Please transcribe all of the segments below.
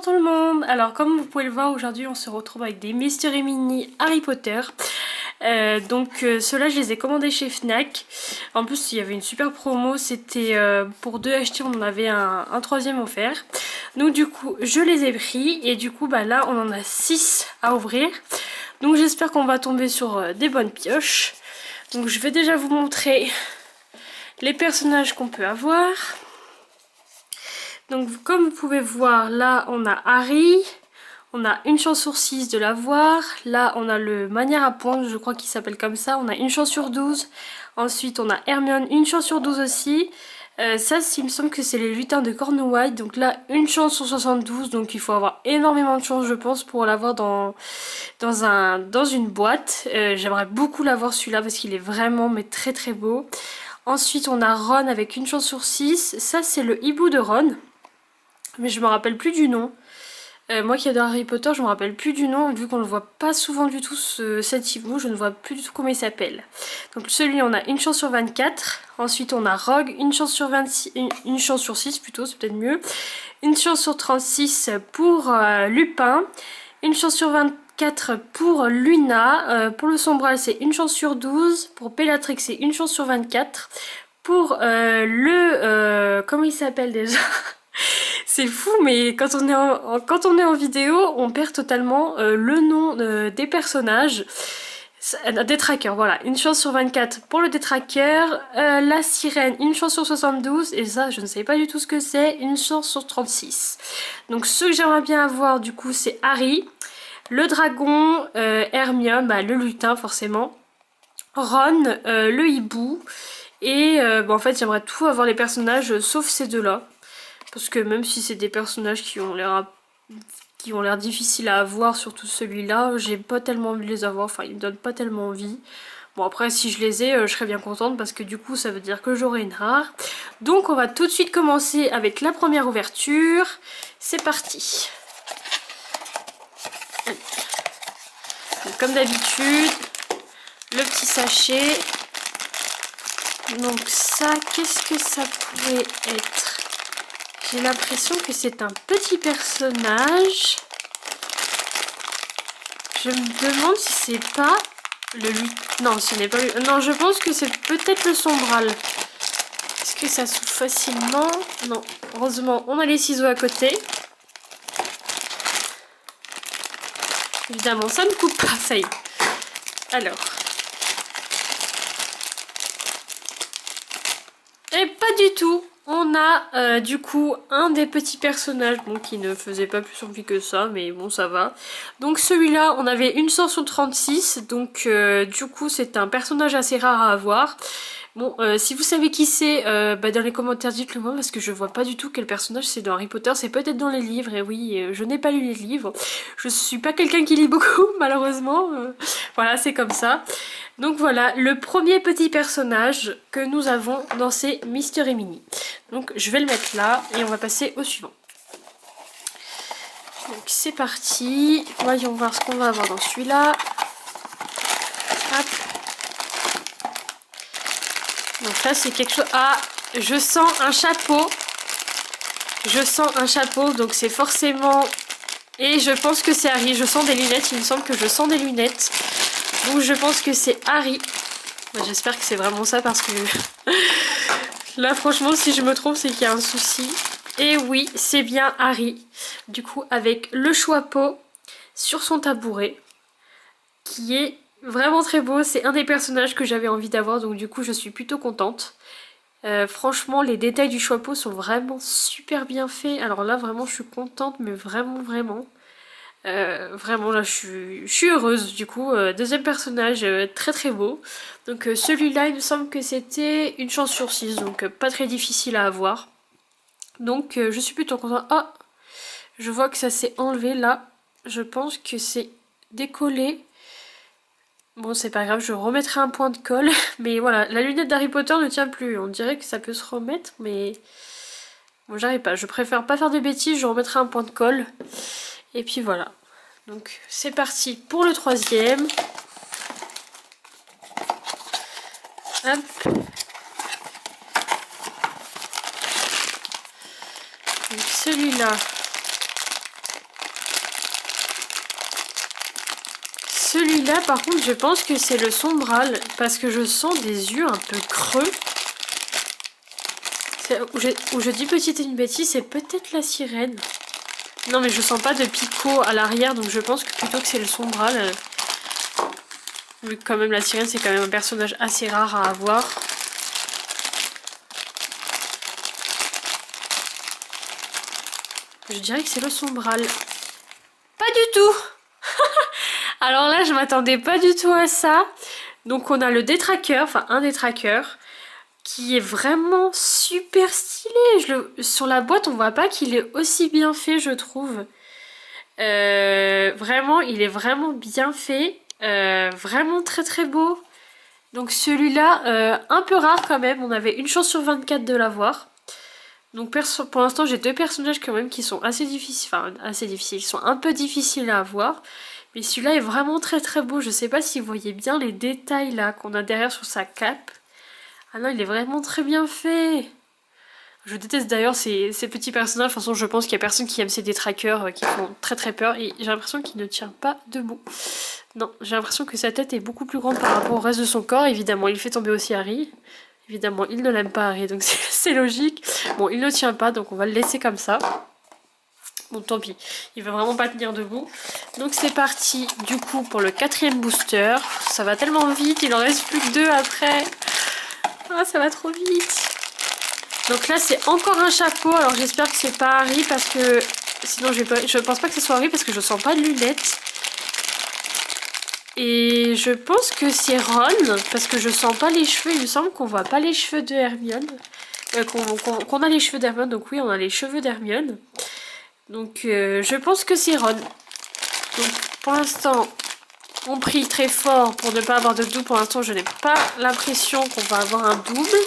Bonjour tout le monde. Alors comme vous pouvez le voir, aujourd'hui on se retrouve avec des Mystery Mini Harry Potter. Ceux-là je les ai commandés chez Fnac. En plus il y avait une super promo, c'était pour 2 achetés on en avait un troisième offert. Donc du coup je les ai pris et du coup bah là on en a 6 à ouvrir. Donc j'espère qu'on va tomber sur des bonnes pioches. Donc je vais déjà vous montrer les personnages qu'on peut avoir. Donc comme vous pouvez voir, là on a Harry, on a une chance sur 6 de l'avoir. Là on a le manière à pointe, je crois qu'il s'appelle comme ça, on a une chance sur 12. Ensuite on a Hermione, une chance sur 12 aussi. Ça il me semble que c'est les lutins de Cornouailles, donc là une chance sur 72, donc il faut avoir énormément de chance je pense pour l'avoir dans une boîte. J'aimerais beaucoup l'avoir celui-là parce qu'il est vraiment mais très très beau. Ensuite on a Ron avec une chance sur 6, ça c'est le hibou de Ron. Mais je me rappelle plus du nom. Moi qui adore Harry Potter, je me rappelle plus du nom. Vu qu'on le voit pas souvent du tout cet hibou, je ne vois plus du tout comment il s'appelle. Donc celui on a une chance sur 24. Ensuite on a Rogue, une chance sur 26, une chance sur 6 plutôt, c'est peut-être mieux. Une chance sur 36 pour Lupin. Une chance sur 24 pour Luna. Pour le Sombral c'est une chance sur 12. Pour Bellatrix c'est une chance sur 24. Pour comment il s'appelle déjà? C'est fou, mais quand on est en vidéo, on perd totalement le nom des personnages. Des trackers, voilà. Une chance sur 24 pour le détraqueur. La sirène, une chance sur 72. Et ça, je ne sais pas du tout ce que c'est. Une chance sur 36. Donc ceux que j'aimerais bien avoir, du coup, c'est Harry. Le dragon, Hermione, bah, le lutin forcément. Ron, le hibou. Et en fait, j'aimerais tout avoir les personnages, sauf ces deux-là. Parce que même si c'est des personnages qui ont l'air difficiles à avoir, surtout celui-là, j'ai pas tellement envie de les avoir, enfin ils me donnent pas tellement envie. Bon après si je les ai, je serais bien contente parce que du coup ça veut dire que j'aurai une rare. Donc on va tout de suite commencer avec la première ouverture. C'est parti. Donc, comme d'habitude, le petit sachet. Donc ça, qu'est-ce que ça pourrait être? J'ai l'impression que c'est un petit personnage. Je me demande si c'est pas le lutin. Non, ce n'est pas lui. Non, je pense que c'est peut-être le sombral. Est-ce que ça s'ouvre facilement? Non. Heureusement, on a les ciseaux à côté. Évidemment, ça ne coupe pas. Ça y est. Alors. Et pas du tout. On a du coup un des petits personnages bon, qui ne faisait pas plus envie que ça, mais bon ça va. Donc celui-là on avait une chance sur 36, donc du coup c'est un personnage assez rare à avoir. Bon si vous savez qui c'est, dans les commentaires dites-le moi parce que je vois pas du tout quel personnage c'est dans Harry Potter, c'est peut-être dans les livres, et oui je n'ai pas lu les livres. Je suis pas quelqu'un qui lit beaucoup malheureusement, voilà c'est comme ça. Donc voilà, le premier petit personnage que nous avons dans ces Mystery Mini. Donc je vais le mettre là et on va passer au suivant. Donc c'est parti, voyons voir ce qu'on va avoir dans celui-là. Hop. Donc là c'est quelque chose... Ah, je sens un chapeau. Je sens un chapeau, donc c'est forcément... Et je pense que c'est Harry, je sens des lunettes, il me semble que je sens des lunettes. Donc je pense que c'est Harry. J'espère que c'est vraiment ça parce que là franchement si je me trompe c'est qu'il y a un souci. Et oui c'est bien Harry. Du coup avec le chapeau sur son tabouret. Qui est vraiment très beau. C'est un des personnages que j'avais envie d'avoir. Donc du coup je suis plutôt contente. Franchement les détails du chapeau sont vraiment super bien faits. Alors là vraiment je suis contente mais vraiment. Vraiment là je suis heureuse du coup. Deuxième personnage très beau. Donc celui-là il me semble que c'était une chance sur 6, donc pas très difficile à avoir. Donc je suis plutôt contente. Ah, je vois que ça s'est enlevé là. Je pense que c'est décollé. Bon c'est pas grave, je remettrai un point de colle. Mais voilà, la lunette d'Harry Potter ne tient plus. On dirait que ça peut se remettre mais... Bon j'arrive pas, je préfère pas faire de bêtises, je remettrai un point de colle. Et puis voilà. Donc c'est parti pour le troisième. Hop. Donc celui-là. celui-là par contre je pense que c'est le sombral parce que je sens des yeux un peu creux. Ou je dis peut-être une bêtise, c'est peut-être la sirène. Non mais je sens pas de picot à l'arrière donc je pense que plutôt que c'est le sombral. Vu que quand même la sirène c'est quand même un personnage assez rare à avoir. Je dirais que c'est le sombral. Pas du tout. Alors là je m'attendais pas du tout à ça. Donc on a le détraqueur, enfin un détraqueur, qui est vraiment super stylé. Sur la boîte on voit pas qu'il est aussi bien fait je trouve. Vraiment il est vraiment bien fait. Vraiment très très beau. Donc celui-là un peu rare quand même. On avait une chance sur 24 de l'avoir. Donc pour l'instant j'ai deux personnages quand même qui sont assez difficiles. Enfin assez difficiles. Ils sont un peu difficiles à avoir. Mais celui-là est vraiment très très beau. Je sais pas si vous voyez bien les détails là qu'on a derrière sur sa cape. Ah non, il est vraiment très bien fait. Je déteste d'ailleurs ces petits personnages. De toute façon, je pense qu'il y a personne qui aime ces détraqueurs qui font très très peur. Et j'ai l'impression qu'il ne tient pas debout. Non, j'ai l'impression que sa tête est beaucoup plus grande par rapport au reste de son corps. Évidemment, il fait tomber aussi Harry. Évidemment, il ne l'aime pas Harry, donc c'est logique. Bon, il ne tient pas, donc on va le laisser comme ça. Bon, tant pis, il va vraiment pas tenir debout. Donc c'est parti, du coup, pour le 4e booster. Ça va tellement vite, il en reste plus que 2 après. Ah, ça va trop vite. Donc là, c'est encore un chapeau. Alors j'espère que c'est pas Harry, parce que... Sinon, je pense pas que ce soit Harry, parce que je sens pas de lunettes. Et je pense que c'est Ron, parce que je sens pas les cheveux. Il me semble qu'on voit pas les cheveux de Hermione. Qu'on a les cheveux d'Hermione, donc oui, on a les cheveux d'Hermione. Donc je pense que c'est Ron. Donc pour l'instant, on prie très fort pour ne pas avoir de double. Pour l'instant, je n'ai pas l'impression qu'on va avoir un double.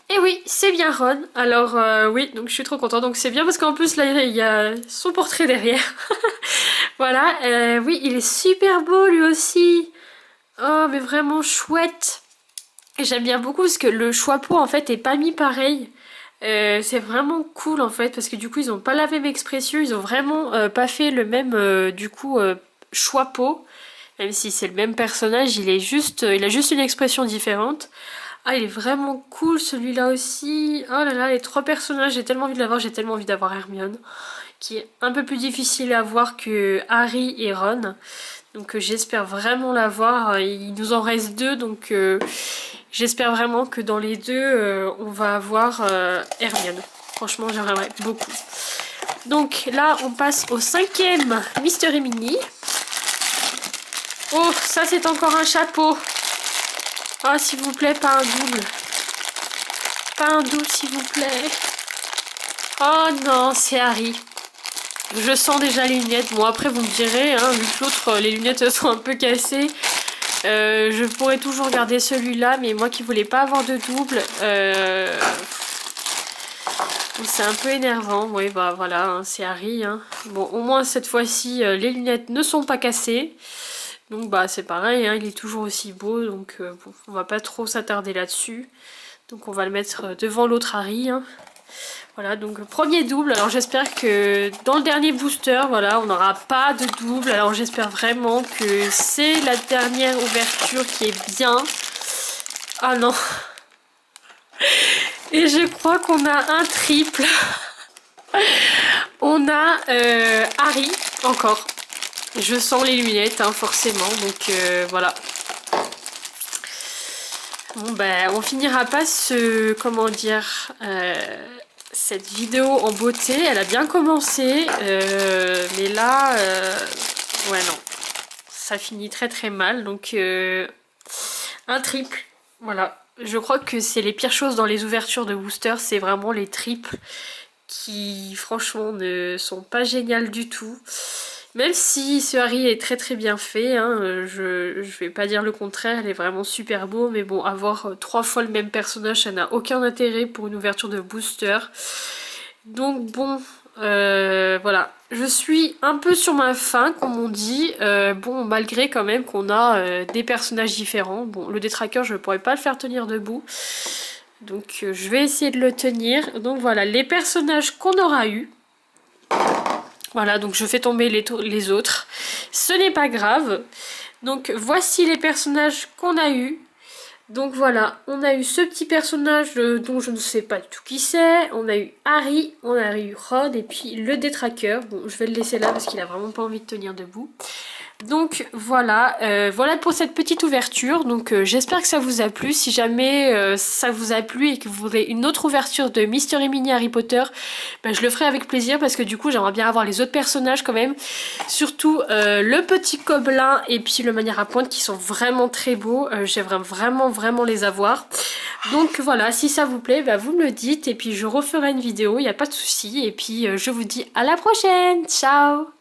Et oui, c'est bien Ron. Alors oui, donc je suis trop contente. Donc c'est bien parce qu'en plus là, il y a son portrait derrière. Voilà, oui, il est super beau lui aussi. Oh, mais vraiment chouette. Et j'aime bien beaucoup parce que le chapeau en fait est pas mis pareil. C'est vraiment cool en fait parce que du coup ils ont pas la même expression, ils ont vraiment pas fait le même du coup chapeau, même si c'est le même personnage, il a juste une expression différente. Ah, il est vraiment cool celui-là aussi. Oh là là, les 3 personnages, j'ai tellement envie de l'avoir, j'ai tellement envie d'avoir Hermione, qui est un peu plus difficile à avoir que Harry et Ron. Donc j'espère vraiment l'avoir. Il nous en reste 2, donc j'espère vraiment que dans les 2, on va avoir Hermione. Franchement, j'aimerais beaucoup. Donc là, on passe au 5e Mystery Mini. Oh, ça c'est encore un chapeau. Oh, s'il vous plaît, pas un double. Pas un double, s'il vous plaît. Oh non, c'est Harry. Je sens déjà les lunettes. Bon, après, vous me direz, hein, vu que l'autre, les lunettes sont un peu cassées. Je pourrais toujours garder celui-là, mais moi qui voulais pas avoir de double, c'est un peu énervant. Oui, bah voilà, hein, c'est Harry. Hein. Bon, au moins cette fois-ci, les lunettes ne sont pas cassées. Donc bah c'est pareil, hein, il est toujours aussi beau, donc bon, on va pas trop s'attarder là-dessus. Donc on va le mettre devant l'autre Harry. Hein. Voilà, donc premier double. Alors j'espère que dans le dernier booster, voilà, on n'aura pas de double. Alors j'espère vraiment que c'est la dernière ouverture qui est bien. Ah non. Et je crois qu'on a un triple. On a Harry, encore. Je sens les lunettes, hein, forcément, donc voilà. Bon ben, on finira pas comment dire, cette vidéo en beauté. Elle a bien commencé, mais là, ouais non, ça finit très très mal. Donc un triple, voilà. Je crois que c'est les pires choses dans les ouvertures de booster, c'est vraiment les triples qui franchement ne sont pas géniales du tout. Même si ce Harry est très très bien fait, hein, je vais pas dire le contraire, il est vraiment super beau, mais bon, avoir 3 fois le même personnage, ça n'a aucun intérêt pour une ouverture de booster. Donc bon, voilà, je suis un peu sur ma faim, comme on dit, bon, malgré quand même qu'on a des personnages différents. Bon, le détraqueur, je ne pourrais pas le faire tenir debout, donc je vais essayer de le tenir. Donc voilà, les personnages qu'on aura eu. Voilà, donc je fais tomber les autres. Ce n'est pas grave. Donc voici les personnages qu'on a eus. Donc voilà, on a eu ce petit personnage dont je ne sais pas du tout qui c'est. On a eu Harry, on a eu Ron et puis le détraqueur. Bon, je vais le laisser là parce qu'il a vraiment pas envie de tenir debout. Donc voilà, voilà pour cette petite ouverture. Donc j'espère que ça vous a plu. Si jamais ça vous a plu et que vous voulez une autre ouverture de Mystery Mini Harry Potter, ben, je le ferai avec plaisir parce que du coup j'aimerais bien avoir les autres personnages quand même. Surtout le petit gobelin et puis le manière à pointe qui sont vraiment très beaux. J'aimerais vraiment les avoir. Donc voilà, si ça vous plaît, ben, vous me le dites et puis je referai une vidéo, il n'y a pas de souci. Et puis je vous dis à la prochaine, ciao!